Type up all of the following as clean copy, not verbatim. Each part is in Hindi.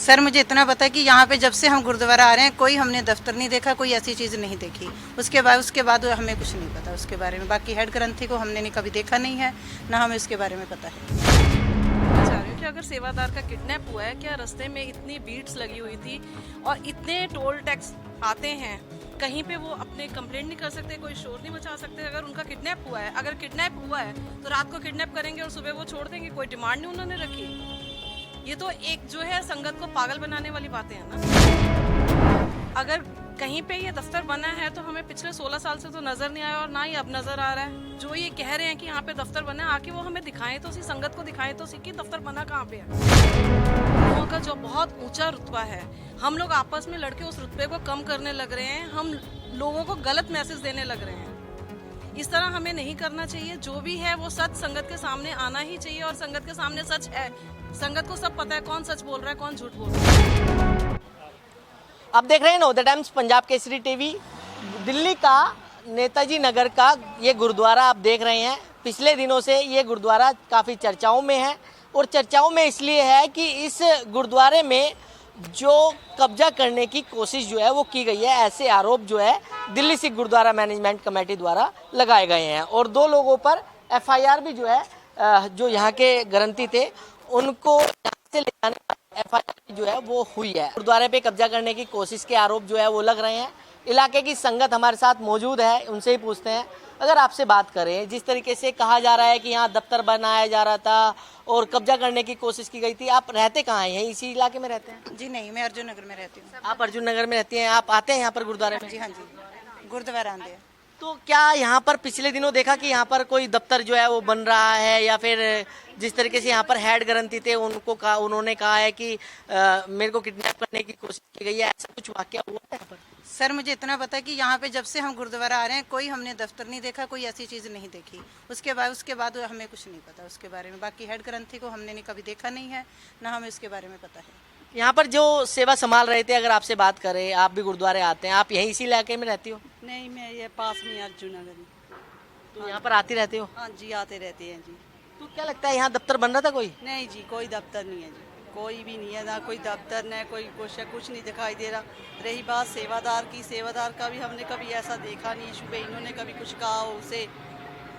सर मुझे इतना पता है कि यहाँ पे जब से हम गुरुद्वारा आ रहे हैं कोई हमने दफ्तर नहीं देखा, कोई ऐसी चीज़ नहीं देखी। उसके बाद हमें कुछ नहीं पता उसके बारे में। बाकी हेड ग्रंथी को हमने नहीं कभी देखा नहीं है, ना हमें उसके बारे में पता है। चाह रही हूँ कि अगर सेवादार का किडनैप हुआ है, क्या रास्ते में इतनी बीट्स लगी हुई थी और इतने टोल टैक्स आते हैं, कहीं पे वो अपने कंप्लेंट नहीं कर सकते, कोई शोर नहीं मचा सकते। अगर उनका किडनैप हुआ है, अगर किडनैप हुआ है तो रात को किडनैप करेंगे और सुबह वो छोड़ देंगे, कोई डिमांड नहीं उन्होंने रखी। ये तो एक जो है संगत को पागल बनाने वाली बातें हैं ना। अगर कहीं पे ये दफ्तर बना है तो हमें पिछले 16 साल से तो नजर नहीं आया और ना ही अब नजर आ रहा है। जो ये कह रहे हैं कि यहाँ पे दफ्तर बना है, आके वो हमें दिखाएं तो सी, संगत को दिखाएं तो सी कि दफ्तर बना कहाँ पे है। लोगों का जो बहुत ऊंचा रुतबा है, हम लोग आपस में लड़के उस रुतबे को कम करने लग रहे हैं, हम लोगों को गलत मैसेज देने लग रहे हैं। इस तरह हमें नहीं करना चाहिए। जो भी है वो सच संगत के सामने आना ही चाहिए और संगत के सामने सच है। संगत को सब पता है कौन सच बोल रहा है, कौन झूठ बोल रहा है। आप देख रहे हैं know the times Punjab Kesari TV. Delhi का नेताजी नगर का ये गुरुद्वारा आप देख रहे हैं। पिछले दिनों से ये गुरुद्वारा काफ़ी चर्चाओं में है और चर्चाओं में इसलिए है कि इस गुरुद्वारे में जो कब्जा करने की कोशिश जो है वो की गई है, ऐसे आरोप जो है दिल्ली सिख गुरुद्वारा मैनेजमेंट कमेटी द्वारा लगाए गए हैं और 2 लोगों पर एफआईआर भी जो है, जो यहाँ के ग्रंथी थे उनको यहाँ से ले जाने का एफआईआर जो है वो हुई है। गुरुद्वारे पे कब्जा करने की कोशिश के आरोप जो है वो लग रहे हैं। इलाके की संगत हमारे साथ मौजूद है, उनसे ही पूछते हैं। अगर आपसे बात करें, जिस तरीके से कहा जा रहा है कि यहाँ दफ्तर बनाया जा रहा था और कब्जा करने की कोशिश की गई थी, आप रहते कहाँ हैं? यहीं इसी इलाके में रहते हैं? जी नहीं, मैं अर्जुन नगर में रहती हूँ। आप अर्जुन नगर में रहती हैं। आप आते हैं यहाँ पर गुरुद्वारे में? जी हाँ जी, गुरुद्वारा आंदे। तो क्या यहाँ पर पिछले दिनों देखा कि यहाँ पर कोई दफ्तर जो है वो बन रहा है, या फिर जिस तरीके से यहाँ पर हेड ग्रंथी थे उन्होंने कहा है कि मेरे को किडनैप करने की कोशिश की गई है, ऐसा कुछ वाकया हुआ है यहाँ पर? सर मुझे इतना पता है कि यहाँ पे जब से हम गुरुद्वारा आ रहे हैं कोई हमने दफ्तर नहीं देखा, कोई ऐसी चीज़ नहीं देखी। उसके बाद हमें कुछ नहीं पता उसके बारे में। बाकी हेड ग्रंथी को हमने नहीं कभी देखा नहीं है, ना हमें उसके बारे में पता है। यहाँ पर जो सेवा संभाल रहे थे, अगर आपसे बात करें, आप भी गुरुद्वारे आते हैं, आप यहीं इसी इलाके में रहती हो? नहीं, मैं ये पास में अर्जुन नगर में। तो यहाँ पर आती रहते हो? हाँ जी, आते रहते हैं जी। तो क्या लगता है यहाँ दफ्तर बन रहा था कोई? नहीं जी, कोई दफ्तर नहीं है जी, कोई भी नहीं है, ना कोई दफ्तर न कोई कुछ नहीं दिखाई दे रहा। रही बात सेवादार की, सेवादार का भी हमने कभी ऐसा देखा नहीं। सुबह इन्होंने कभी कुछ कहा हो, उसे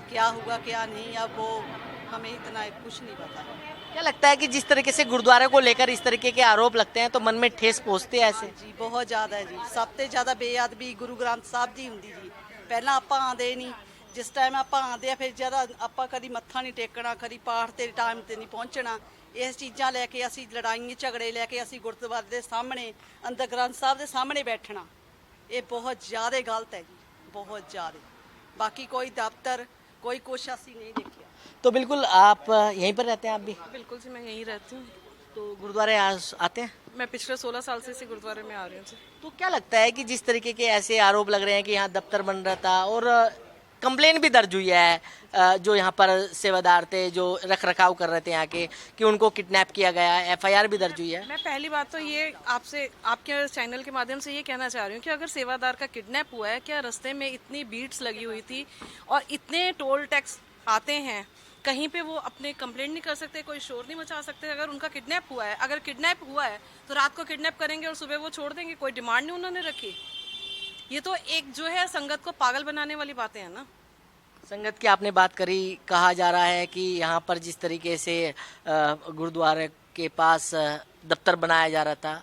क्या हुआ क्या नहीं, अब वो हमें इतना कुछ नहीं पता। क्या लगता है कि जिस तरीके से गुरुद्वारे को लेकर इस तरीके के आरोप लगते हैं तो मन में ठेस पहुँचती है ऐसे? जी बहुत ज़्यादा है जी। सबसे ज़्यादा बेअदबी गुरु ग्रंथ ਸਾਹਿਬ ਦੀ ਹੁੰਦੀ ਜੀ। ਪਹਿਲਾਂ ਆਪਾਂ ਆਂਦੇ ਨਹੀਂ, ਜਿਸ ਟਾਈਮ ਆਪਾਂ ਆਂਦੇ ਆ ਫਿਰ ਜਦ ਆਪਾਂ ਕਦੀ ਮੱਥਾ ਨਹੀਂ ਟੇਕਣਾ, ਕਦੀ ਪਾਠ ਤੇ ਟਾਈਮ ਤੇ ਨਹੀਂ ਪਹੁੰਚਣਾ। ਇਸ ਚੀਜ਼ਾਂ ਲੈ ਕੇ ਅਸੀਂ ਲੜਾਈਆਂ ਝਗੜੇ ਲੈ ਕੇ ਅਸੀਂ ਗੁਰਦੁਆਰੇ ਦੇ ਸਾਹਮਣੇ ਅੰਦਰ ਗ੍ਰੰਥ ਸਾਹਿਬ ਦੇ ਸਾਹਮਣੇ ਬੈਠਣਾ, ਇਹ ਬਹੁਤ ਜ਼ਿਆਦਾ ਗਲਤ ਹੈ ਜੀ, बहुत ज़्यादा। बाकी कोई दफ्तर कोई कुछ ਅਸੀਂ नहीं देखा। तो बिल्कुल आप यहीं पर रहते हैं? आप भी? बिल्कुल जी, मैं यहीं रहती हूँ। तो गुरुद्वारे आते हैं? मैं पिछले 16 साल से इसी गुरुद्वारे में आ रही हूँ जी। तो क्या लगता है कि जिस तरीके के ऐसे आरोप लग रहे हैं कि यहाँ दफ्तर बन रहा था और कंप्लेन भी दर्ज हुई है, जो यहाँ पर सेवादार थे जो रख रखाव कर रहे थे यहाँ के, कि उनको किडनैप किया गया है, एफआईआर भी दर्ज हुई है। मैं पहली बात तो ये आपसे आपके चैनल के माध्यम से ये कहना चाह रही हूँ कि अगर सेवादार का किडनैप हुआ है, क्या रास्ते में इतनी बीट्स लगी हुई थी और इतने टोल टैक्स आते हैं, कहीं पे वो अपने कंप्लेंट नहीं कर सकते, कोई शोर नहीं मचा सकते। अगर उनका किडनैप हुआ है, अगर किडनैप हुआ है तो रात को किडनैप करेंगे और सुबह वो छोड़ देंगे, कोई डिमांड नहीं उन्होंने रखी। ये तो एक जो है संगत को पागल बनाने वाली बातें हैं ना। संगत की आपने बात करी, कहा जा रहा है कि यहाँ पर जिस तरीके से गुरुद्वारे के पास दफ्तर बनाया जा रहा था,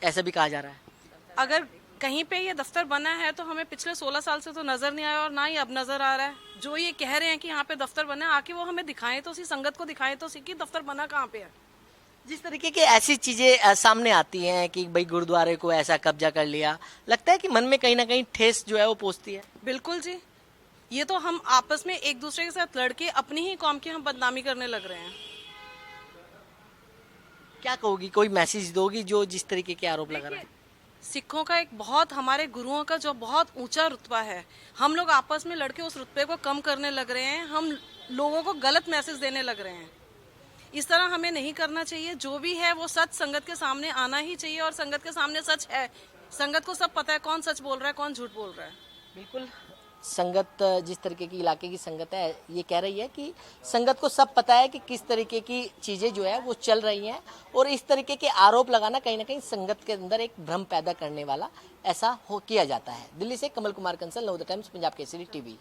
ऐसा भी कहा जा रहा है। अगर कहीं पे ये दफ्तर बना है तो हमें पिछले 16 साल से तो नजर नहीं आया और ना ही अब नजर आ रहा है। जो ये कह रहे हैं कि यहाँ पे दफ्तर बना है, आके वो हमें दिखाएं तो सी, संगत को दिखाएं तो सी कि दफ्तर बना कहाँ पे है। जिस तरीके की ऐसी चीजें सामने आती हैं कि भाई गुरुद्वारे को ऐसा कब्जा कर लिया, लगता है कि मन में कहीं ना कहीं ठेस जो है वो पहुंचती है। बिल्कुल जी, ये तो हम आपस में एक दूसरे के साथ लड़के अपनी ही कौम की हम बदनामी करने लग रहे हैं। क्या कहोगी, कोई मैसेज दोगी जो जिस तरीके के आरोप लगा रहे हैं? सिखों का एक बहुत, हमारे गुरुओं का जो बहुत ऊंचा रुतबा है, हम लोग आपस में लड़के उस रुतबे को कम करने लग रहे हैं, हम लोगों को गलत मैसेज देने लग रहे हैं। इस तरह हमें नहीं करना चाहिए। जो भी है वो सच संगत के सामने आना ही चाहिए और संगत के सामने सच है। संगत को सब पता है कौन सच बोल रहा है, कौन झूठ बोल रहा है। बिल्कुल, संगत जिस तरीके की इलाके की संगत है ये कह रही है कि संगत को सब पता है कि किस तरीके की चीज़ें जो है वो चल रही हैं और इस तरीके के आरोप लगाना कहीं ना कहीं संगत के अंदर एक भ्रम पैदा करने वाला ऐसा हो किया जाता है। दिल्ली से कमल कुमार कंसल, नव the times, Punjab Kesari TV.